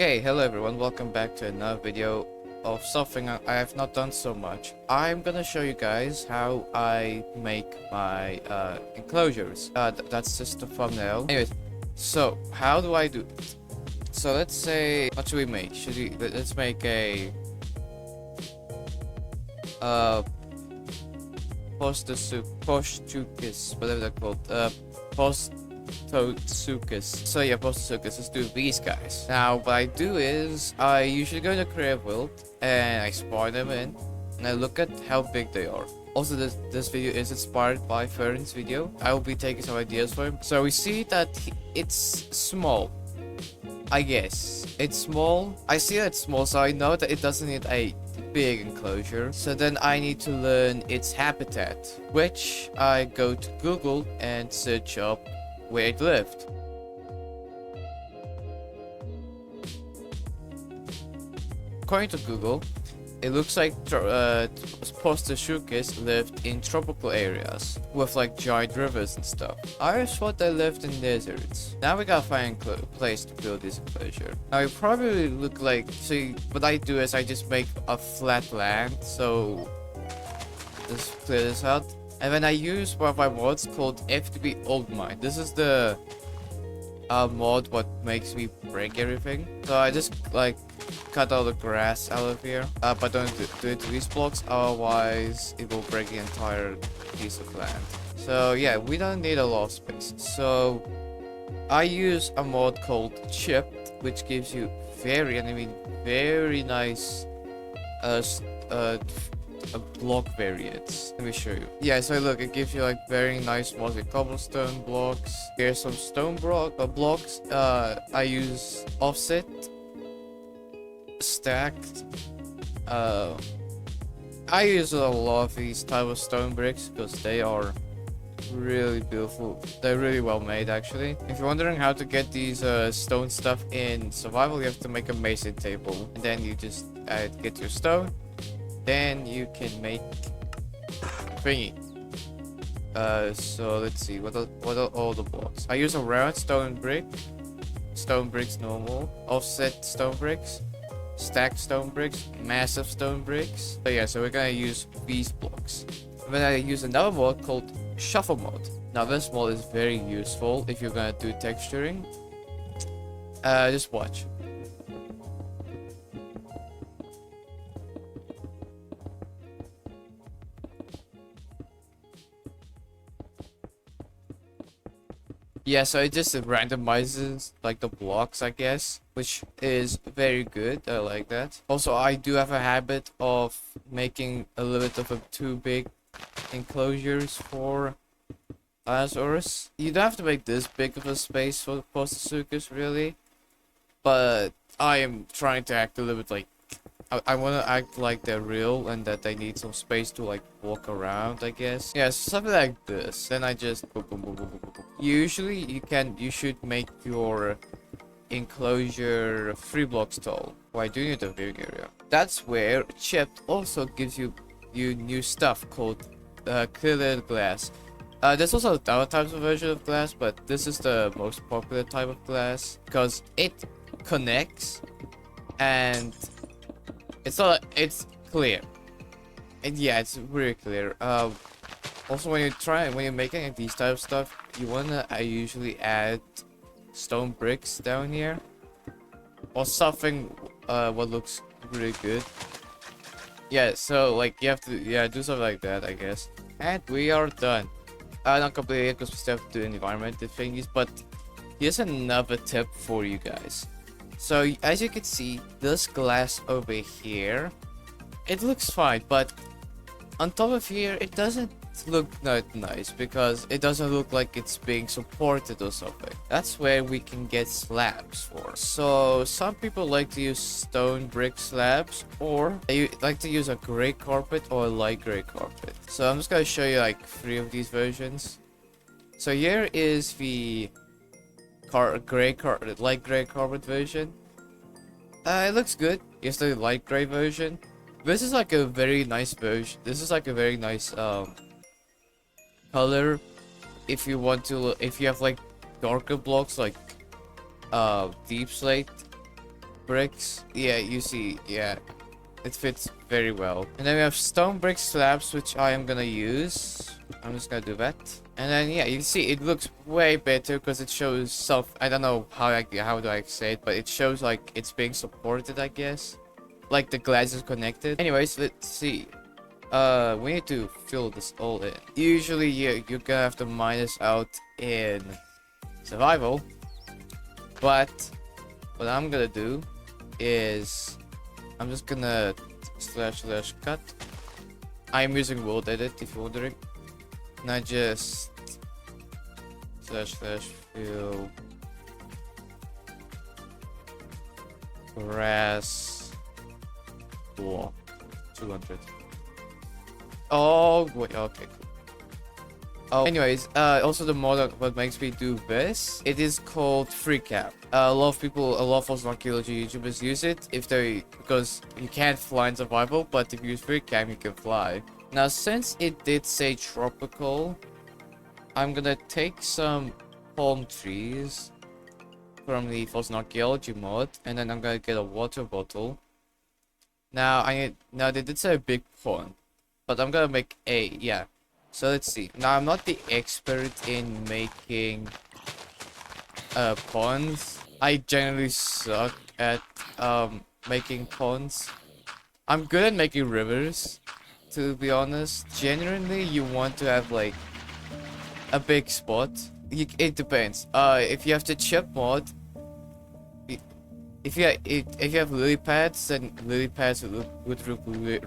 Hey, hello everyone, welcome back to another video of something I have not done so much. I'm gonna show you guys how I make my enclosures. That's just the thumbnail. Anyways, so how do I do it? So let's say, what should we make? Let's make a uh postusukis, whatever they're called. Postotsukas. So yeah, Postotsukas. Let's do these guys. Now, what I do is I usually go to Creative World and I spawn them in, and I look at how big they are. Also, this video is inspired by Fern's video. I will be taking some ideas for him. So we see that it's small. I guess it's small. I see that it's small, so I know that it doesn't need a big enclosure. So then I need to learn its habitat, which I go to Google and search up where it lived. According to Google, it looks like Postashukis lived in tropical areas with like giant rivers and stuff. I just thought they lived in deserts. Now we gotta find a place to build this enclosure. Now it probably look like, see, what I do is I just make a flat land, so let's clear this out. And then I use one of my mods called FTB Old Mine. This is the mod what makes me break everything. So I just like cut all the grass out of here. But don't do it to these blocks, otherwise it will break the entire piece of land. So yeah, we don't need a lot of space. So I use a mod called Chipped, which gives you very nice block variants. Let me show you. Yeah, so look, it gives you like very nice mossy cobblestone blocks. Here's some stone blocks. I use offset, stacked. I use a lot of these type of stone bricks because they are really beautiful. They're really well made, actually. If you're wondering how to get these stone stuff in survival, you have to make a mason table, and then you just get your stone. Then you can make thingy. So let's see, what are all the blocks? I use a round stone bricks normal, offset stone bricks, stacked stone bricks, massive stone bricks. So yeah, so we're gonna use these blocks. And then I use another mod called Shuffle Mod. Now this mod is very useful if you're gonna do texturing. Just watch. Yeah, so it just randomizes like the blocks, I guess, which is very good. I like that. Also, I do have a habit of making a little bit of a too big enclosures for Dinosaurs. You don't have to make this big of a space for Postasukas, really, but I am trying to act a little bit like I want to act like they're real and that they need some space to like walk around, I guess. Yeah, something like this. Then I just boom, boom, boom, boom, boom, boom. Usually you should make your enclosure 3 blocks tall. Why do you need a viewing area? That's where Chipped also gives you new stuff called clear glass. There's also other types of version of glass, but this is the most popular type of glass because it connects and it's clear, and yeah, it's really clear. Also, when you're making these type of stuff, I usually add stone bricks down here or something what looks really good. Yeah, so like you have to do something like that, I guess. And we are done. Not completely because we still have to do environmental thingies, but here's another tip for you guys. So as you can see, this glass over here, it looks fine, but on top of here, it doesn't look that nice because it doesn't look like it's being supported or something. That's where we can get slabs for. So some people like to use stone brick slabs, or they like to use a gray carpet or a light gray carpet. So I'm just gonna show you like 3 of these versions. So here is the light gray carpet version. It looks good. Here's the light gray version. This is like a very nice version. This is like a very nice color. If you have like darker blocks like deep slate, bricks. Yeah, you see, yeah, it fits very well. And then we have stone brick slabs, which I am gonna use. I'm just gonna do that. And then yeah, you see it looks way better because it shows self. I don't know how do I say it, but it shows like it's being supported, I guess. Like the glass is connected. Anyways, let's see. We need to fill this all in. Usually, you're gonna have to mine this out in survival. But what I'm gonna do is I'm just gonna / cut. I'm using world edit if you're wondering. And I just / fill grass block 200. Oh wait, okay, cool. Oh, anyways, also the mod what makes me do this, it is called free cap. A lot of archaeology YouTubers use it because you can't fly in survival, but if you use free cap, you can fly. Now, since it did say tropical, I'm gonna take some palm trees from the Fossil Archaeology mod, and then I'm gonna get a water bottle. Now they did say a big pond, but I'm gonna make yeah. So let's see. Now I'm not the expert in making ponds. I generally suck at making ponds. I'm good at making rivers, to be honest. Generally, you want to have like a big spot. It depends. If you have the chip mod, if you have lily pads, then lily pads would look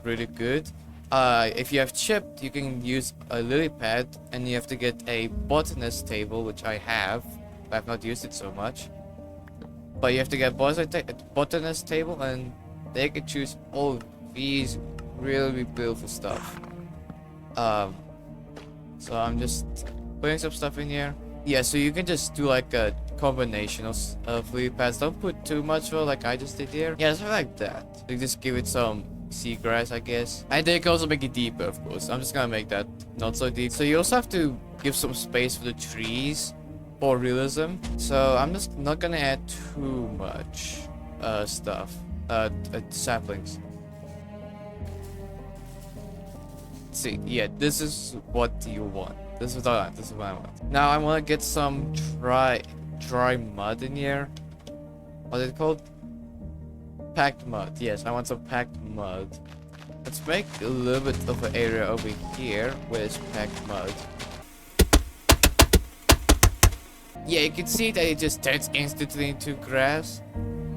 really good. If you have chipped, you can use a lily pad, and you have to get a botanist table, which I have. But I've not used it so much. But you have to get botanist table, and they can choose all these really beautiful stuff. So I'm just putting some stuff in here. Yeah, so you can just do like a combination of lily pads. Don't put too much though, like I just did here. Yeah, something like that. You just give it some seagrass, I guess. And they can also make it deeper, of course. I'm just gonna make that not so deep. So you also have to give some space for the trees for realism. So I'm just not gonna add too much stuff. Saplings. Let's see, yeah, this is what you want. This is what I want. Now I want to get some dry mud in here. What's it called? Packed mud. Yes, I want some packed mud. Let's make a little bit of an area over here where it's packed mud. Yeah, you can see that it just turns instantly into grass.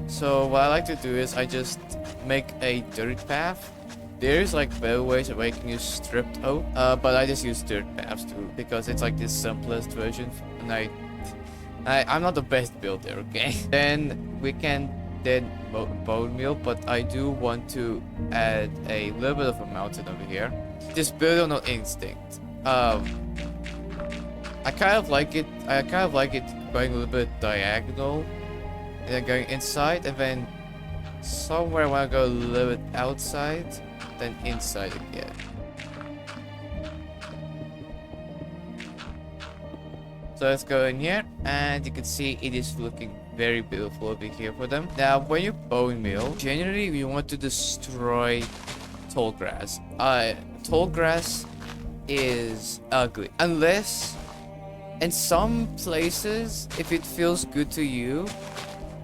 So what I like to do is I just make a dirt path. There's like better ways of making you stripped oak, but I just use dirt paths too because it's like the simplest version, and I'm not the best builder, okay? Then we can bone meal, but I do want to add a little bit of a mountain over here. Just build on instinct. I kind of like it. Going a little bit diagonal, and then going inside, and then somewhere I want to go a little bit outside, then inside again. So let's go in here, and you can see it is looking very beautiful over here for them. Now, when you bone meal, generally you want to destroy tall grass. Tall grass is ugly unless in some places, if it feels good to you,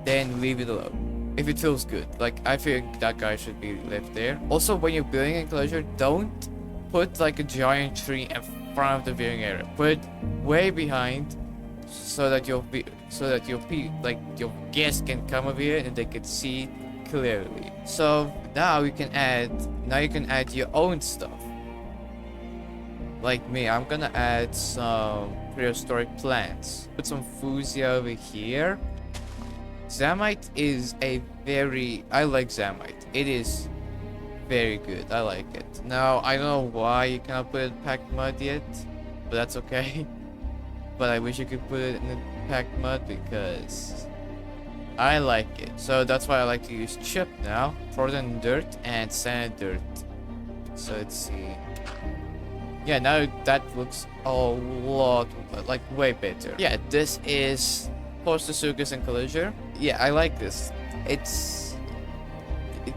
then leave it alone. If it feels good, like I think that guy should be left there. Also, when you're building enclosure, don't put like a giant tree in front of the viewing area. Put it way behind, so that your guests can come over here and they can see clearly. So now you can add your own stuff. Like me, I'm gonna add some prehistoric plants. Put some fuchsia over here. Zamite is I like Zamite. It is very good. I like it. Now, I don't know why you cannot put it in packed mud yet, but that's okay. But I wish you could put it in the packed mud because I like it. So that's why I like to use chip now. Frozen dirt and sand dirt. So let's see. Yeah, now that looks a lot, like way better. Yeah, this is Post-Sucus Enclosure. Yeah, I like this. It's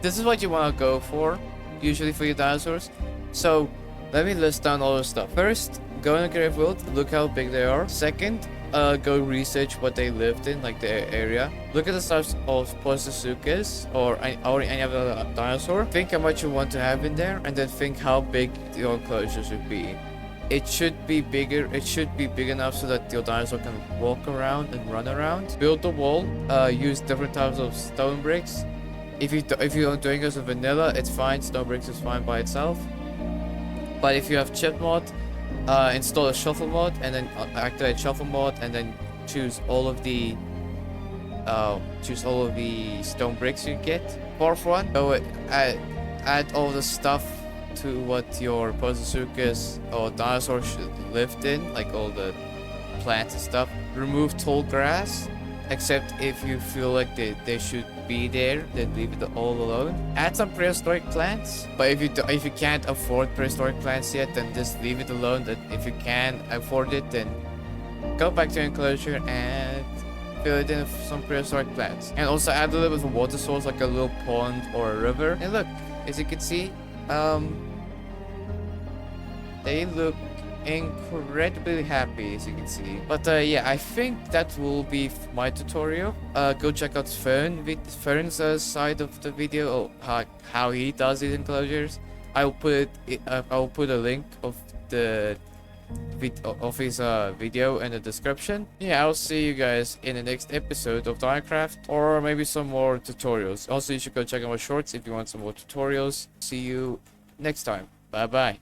this is what you want to go for usually for your dinosaurs. So let me list down all the stuff. First, go in the creative world, look how big they are. Second, go research what they lived in, like the area. Look at the types of Postosuchus or any other dinosaur. Think how much you want to have in there, and then think how big your enclosure should be. It should be bigger. It should be big enough so that your dinosaur can walk around and run around. Build the wall. Use different types of stone bricks. If you're doing this with vanilla, it's fine. Stone bricks is fine by itself. But if you have chip mod, install a shuffle mod and then activate shuffle mod and then choose all of the stone bricks you get. Fourth one, go add all the stuff to what your Postosuchus or dinosaur lived in, like all the plants and stuff. Remove tall grass, except if you feel like they should be there, then leave it all alone. Add some prehistoric plants, but if you can't afford prehistoric plants yet, then just leave it alone. That if you can afford it, then go back to Enclosure and fill it in with some prehistoric plants. And also add a little bit of a water source, like a little pond or a river. And look, as you can see, they look incredibly happy, as you can see. But yeah, I think that will be my tutorial. Go check out Fern's side of the video, or how he does his enclosures. I'll put a link of his video in the description. Yeah, I'll see you guys in the next episode of Minecraft, or maybe some more tutorials. Also, you should go check out my shorts if you want some more tutorials. See you next time. Bye bye.